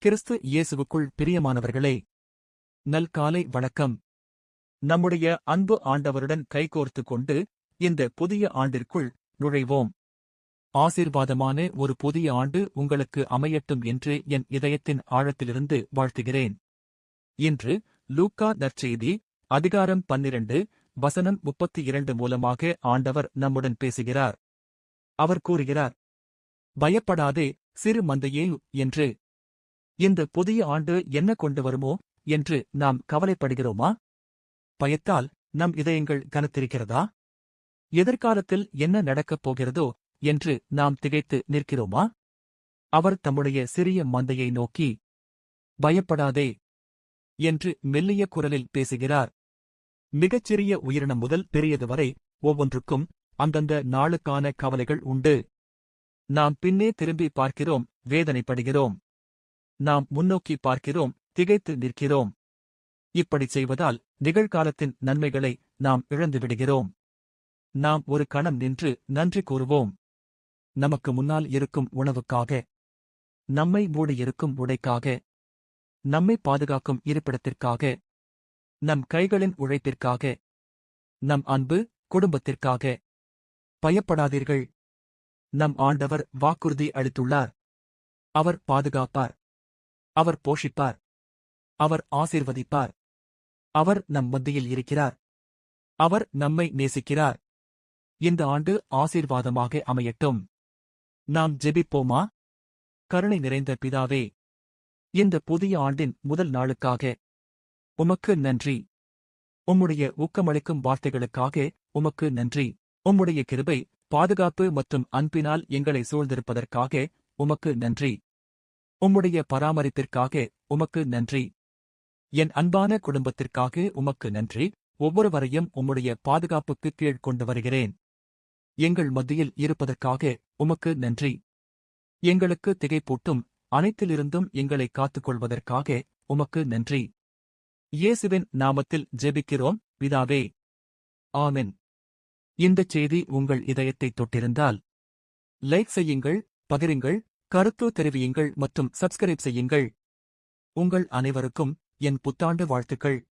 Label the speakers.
Speaker 1: கிறிஸ்து இயேசுவுக்குள் பிரியமானவர்களே, நல்காலை வணக்கம். நம்முடைய அன்பு ஆண்டவருடன் கைகோர்த்து கொண்டு இந்த புதிய ஆண்டிற்குள் நுழைவோம். ஆசீர்வாதமான ஒரு புதிய ஆண்டு உங்களுக்கு அமையட்டும் என்று என் இதயத்தின் ஆழத்திலிருந்து வாழ்த்துகிறேன். இன்று லூக்கா நற்செய்தி அதிகாரம் 12 வசனம் 32 மூலமாக ஆண்டவர் நம்முடன் பேசுகிறார். அவர் கூறுகிறார், பயப்படாதே சிறு மந்தையே என்று. இந்த புதிய ஆண்டு என்ன கொண்டு வருமோ என்று நாம் கவலைப்படுகிறோமா? பயத்தால் நம் இதயங்கள் கனத்திருக்கிறதா? எதிர்காலத்தில் என்ன நடக்கப் போகிறதோ என்று நாம் திகைத்து நிற்கிறோமா? அவர் தம்முடைய சிறிய மந்தையை நோக்கி, பயப்படாதே என்று மெல்லிய குரலில் பேசுகிறார். மிகச்சிறிய உயிரினம் முதல் பெரியது வரை ஒவ்வொன்றுக்கும் அந்தந்த நாளுக்கான கவலைகள் உண்டு. நாம் பின்னே திரும்பி பார்க்கிறோம், வேதனைப்படுகிறோம். நாம் முன்னோக்கி பார்க்கிறோம், திகைத்து நிற்கிறோம். இப்படிச் செய்வதால் நிகழ்காலத்தின் நன்மைகளை நாம் இழந்துவிடுகிறோம். நாம் ஒரு கணம் நின்று நன்றி கூறுவோம். நமக்கு முன்னால் இருக்கும் உணவுக்காக, நம்மை மூடியிருக்கும் உடைக்காக, நம்மை பாதுகாக்கும் இருப்பிடத்திற்காக, நம் கைகளின் உழைப்பிற்காக, நம் அன்பு குடும்பத்திற்காக. பயப்படாதீர்கள். நம் ஆண்டவர் வாக்குறுதி அளித்துள்ளார். அவர் பாதுகாப்பார். அவர் போஷிப்பார். அவர் ஆசீர்வதிப்பார். அவர் நம் மத்தியில் இருக்கிறார். அவர் நம்மை நேசிக்கிறார். இந்த ஆண்டு ஆசீர்வாதமாக அமையட்டும். நாம் ஜெபிப்போமா? கருணை நிறைந்த பிதாவே, இந்த புதிய ஆண்டின் முதல் நாளுக்காக உமக்கு நன்றி. உம்முடைய ஊக்கமளிக்கும் வார்த்தைகளுக்காக உமக்கு நன்றி. உம்முடைய கிருபை, பாதுகாப்பு மற்றும் அன்பினால் எங்களை சூழ்ந்திருப்பதற்காக உமக்கு நன்றி. உம்முடைய பராமரிப்பிற்காக உமக்கு நன்றி. என் அன்பான குடும்பத்திற்காக உமக்கு நன்றி. ஒவ்வொருவரையும் உம்முடைய பாதுகாப்புக்கு கீழ் கொண்டு வருகிறேன். எங்கள் மத்தியில் இருப்பதற்காக உமக்கு நன்றி. எங்களுக்கு திகைப்பூட்டும் அனைத்திலிருந்தும் எங்களை காத்துக்கொள்வதற்காக உமக்கு நன்றி. இயேசுவின் நாமத்தில் ஜெபிக்கிறோம் பிதாவே. ஆமென். இந்தச் செய்தி உங்கள் இதயத்தைத் தொட்டிருந்தால் லைக் செய்யுங்கள், பகிருங்கள், கருத்து தெரிவியுங்கள் மற்றும் சப்ஸ்கிரைப் செய்யுங்கள். உங்கள் அனைவருக்கும் என் புத்தாண்டு வாழ்த்துக்கள்.